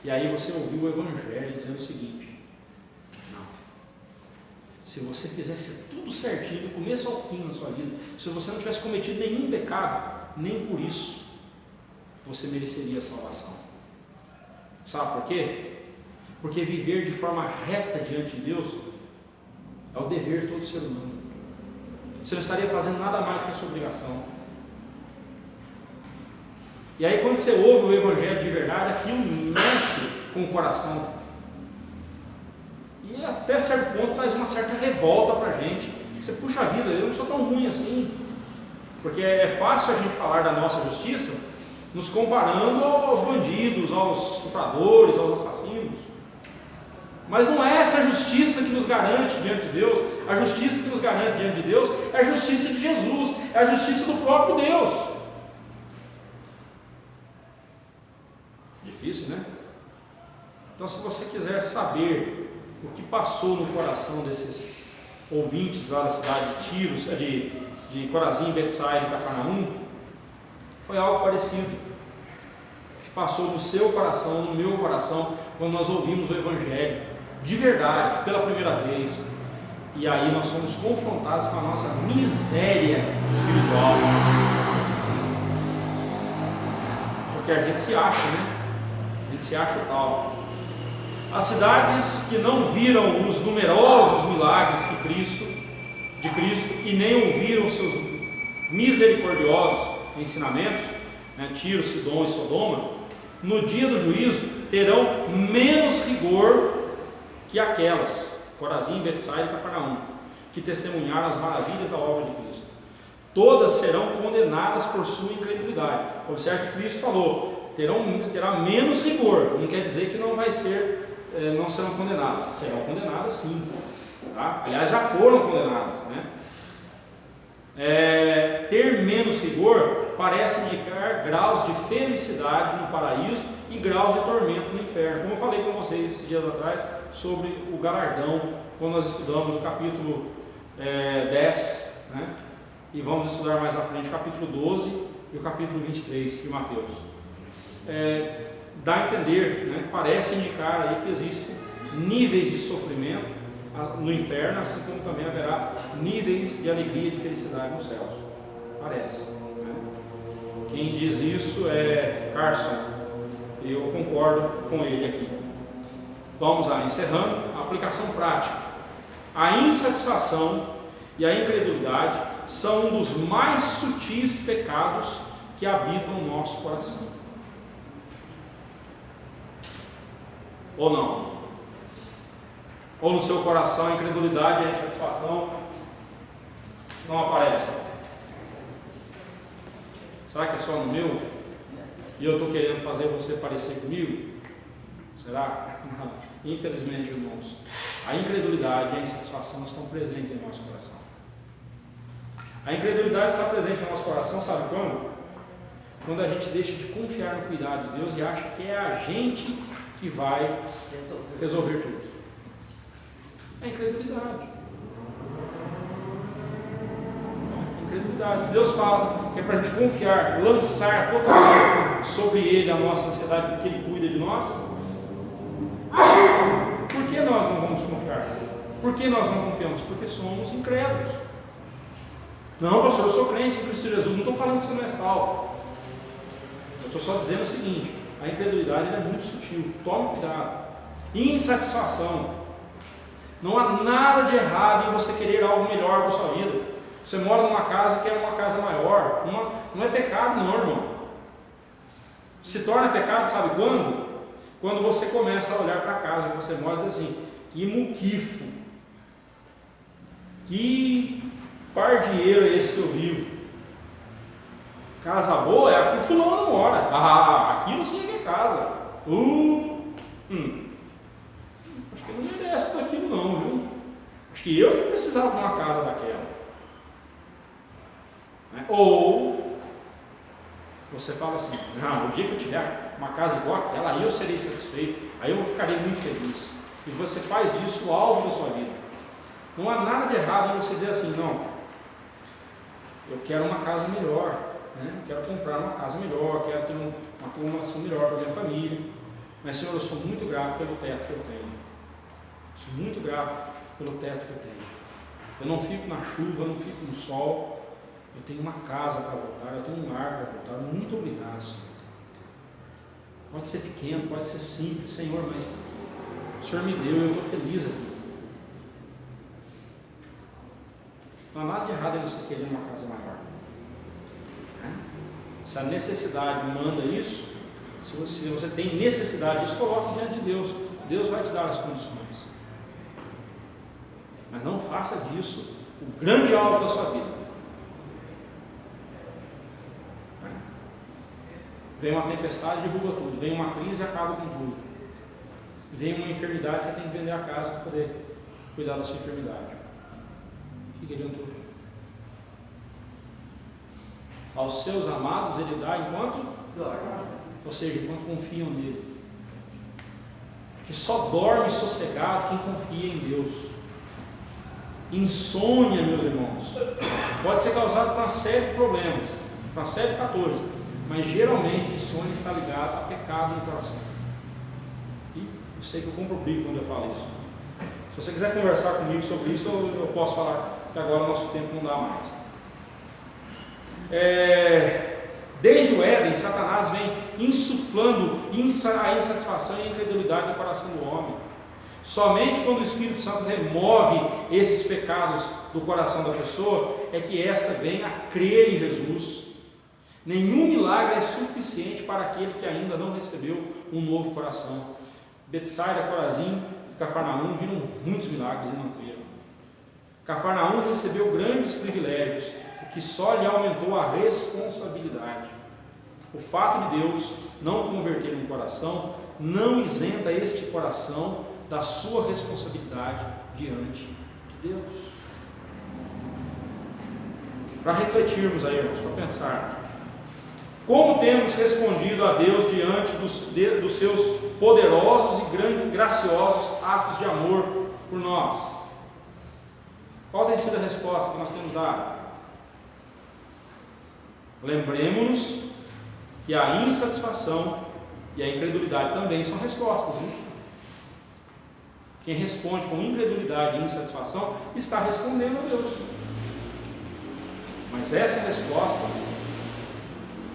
E aí você ouviu o evangelho dizendo o seguinte: não, se você fizesse tudo certinho, do começo ao fim na sua vida, se você não tivesse cometido nenhum pecado, nem por isso você mereceria a salvação. Sabe por quê? Porque viver de forma reta diante de Deus é o dever de todo ser humano. Você não estaria fazendo nada mais do que a sua obrigação. E aí quando você ouve o evangelho de verdade, aquilo mexe com o coração. E até certo ponto traz uma certa revolta para a gente. Você, puxa a vida, eu não sou tão ruim assim. Porque é fácil a gente falar da nossa justiça nos comparando aos bandidos, aos estupradores, aos assassinos. Mas não é essa a justiça que nos garante diante de Deus. A justiça que nos garante diante de Deus é a justiça de Jesus, é a justiça do próprio Deus. Difícil, né? Então, se você quiser saber o que passou no coração desses ouvintes lá da cidade de Tiro, de Corazim, Betsaida e Cafarnaum, foi algo parecido que se passou no seu coração, no meu coração, quando nós ouvimos o evangelho de verdade, pela primeira vez. E aí nós somos confrontados com a nossa miséria espiritual, porque a gente se acha, né? A gente se acha o tal. As cidades que não viram os numerosos milagres de Cristo e nem ouviram seus misericordiosos ensinamentos, né, Tiro, Sidom e Sodoma, no dia do juízo terão menos rigor que aquelas, Corazim, Betsaida e Cafarnaum, que testemunharam as maravilhas da obra de Cristo. Todas serão condenadas por sua incredulidade. Observe que Cristo falou: terá menos rigor. Não quer dizer que não serão condenadas. Serão condenadas sim, tá? Aliás, já foram condenadas, né? Ter menos rigor parece indicar graus de felicidade no paraíso e graus de tormento no inferno, como eu falei com vocês esses dias atrás sobre o galardão, quando nós estudamos o capítulo 10, né? E vamos estudar mais à frente o capítulo 12 e o capítulo 23 de Mateus. Dá a entender, né? Parece indicar aí que existem níveis de sofrimento no inferno, assim como também haverá níveis de alegria e de felicidade nos céus. Parece, né? Quem diz isso é Carson, e eu concordo com ele aqui. Vamos lá, encerrando a aplicação prática. A insatisfação e a incredulidade são um dos mais sutis pecados que habitam o nosso coração. Ou não? Ou no seu coração a incredulidade e a insatisfação não aparecem? Será que é só no meu? E eu estou querendo fazer você parecer comigo? Será? Não. Infelizmente, irmãos, a incredulidade e a insatisfação estão presentes em nosso coração. A incredulidade está presente no nosso coração, sabe quando? quando a gente deixa de confiar no cuidado de Deus e acha que é a gente que vai resolver tudo. É incredulidade. Incredulidade. Se Deus fala que é para a gente confiar, lançar totalmente sobre Ele a nossa ansiedade, porque Ele cuida de nós, por que nós não vamos confiar? Por que nós não confiamos? Porque somos incrédulos. Não, pastor, eu sou crente em Cristo Jesus. Não estou falando que você não é salvo. Eu estou só dizendo o seguinte: a incredulidade é muito sutil. Tome cuidado. Insatisfação. Não há nada de errado em você querer algo melhor para a sua vida. Você mora numa casa que é uma casa maior. Não é pecado, não, irmão. Se torna pecado, sabe quando? Quando você começa a olhar para a casa que você mora e diz assim: que muquifo, que pardieiro é esse que eu vivo. Casa boa é aqui o fulano mora. Aqui não sei que é casa. Acho que não merece tudo aquilo não, viu? Acho que eu que precisava de uma casa daquela. Né? Ou você fala assim: não, no dia que eu tiver uma casa igual aquela, aí eu serei satisfeito, aí eu ficarei muito feliz. E você faz disso o alvo da sua vida. Não há nada de errado em você dizer assim: não, eu quero uma casa melhor, né? Eu quero comprar uma casa melhor, quero ter uma acomodação melhor para a minha família. Mas, Senhor, eu sou muito grato pelo teto que eu tenho. Sou muito grato pelo teto que eu tenho. Eu não fico na chuva, eu não fico no sol. Eu tenho uma casa para voltar, eu tenho um lar para voltar. Muito obrigado, Senhor. Pode ser pequeno, pode ser simples, Senhor, mas o Senhor me deu e eu estou feliz aqui. Não há nada de errado em você querer uma casa maior. Se a necessidade manda isso, se você tem necessidade disso, coloque diante de Deus. Deus vai te dar as condições. Mas não faça disso o grande alvo da sua vida. Vem uma tempestade e derruba tudo. Vem uma crise e acaba com tudo. Vem uma enfermidade, você tem que vender a casa para poder cuidar da sua enfermidade. O que adiantou? Aos seus amados Ele dá enquanto dorme. Ou seja, enquanto confiam nele. Porque só dorme sossegado quem confia em Deus. Insônia, meus irmãos, pode ser causada por uma série de problemas, por uma série de fatores. Mas geralmente insônia está ligada a pecado no coração. E eu sei que eu compro briga quando eu falo isso. Se você quiser conversar comigo sobre isso, eu posso falar que agora o nosso tempo não dá mais. Desde o Éden, Satanás vem insuflando a insatisfação e a incredulidade no coração do homem. Somente quando o Espírito Santo remove esses pecados do coração da pessoa, é que esta vem a crer em Jesus. Nenhum milagre é suficiente para aquele que ainda não recebeu um novo coração. Betsaida, Corazim e Cafarnaum viram muitos milagres e não creram. Cafarnaum recebeu grandes privilégios, o que só lhe aumentou a responsabilidade. O fato de Deus não converter um coração não isenta este coração da sua responsabilidade diante de Deus. Para refletirmos aí, irmãos, para pensar. Como temos respondido a Deus diante dos seus poderosos e graciosos atos de amor por nós? Qual tem sido a resposta que nós temos dado? Lembremos-nos que a insatisfação e a incredulidade também são respostas. Hein? Quem responde com incredulidade e insatisfação está respondendo a Deus. Mas essa resposta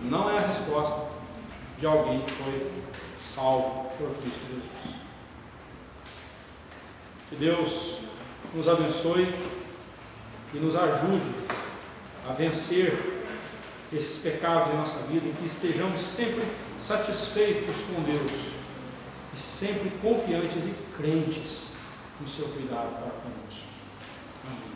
não é a resposta de alguém que foi salvo por Cristo Jesus. Que Deus nos abençoe e nos ajude a vencer esses pecados em nossa vida e que estejamos sempre satisfeitos com Deus e sempre confiantes e crentes no seu cuidado para conosco. Amém.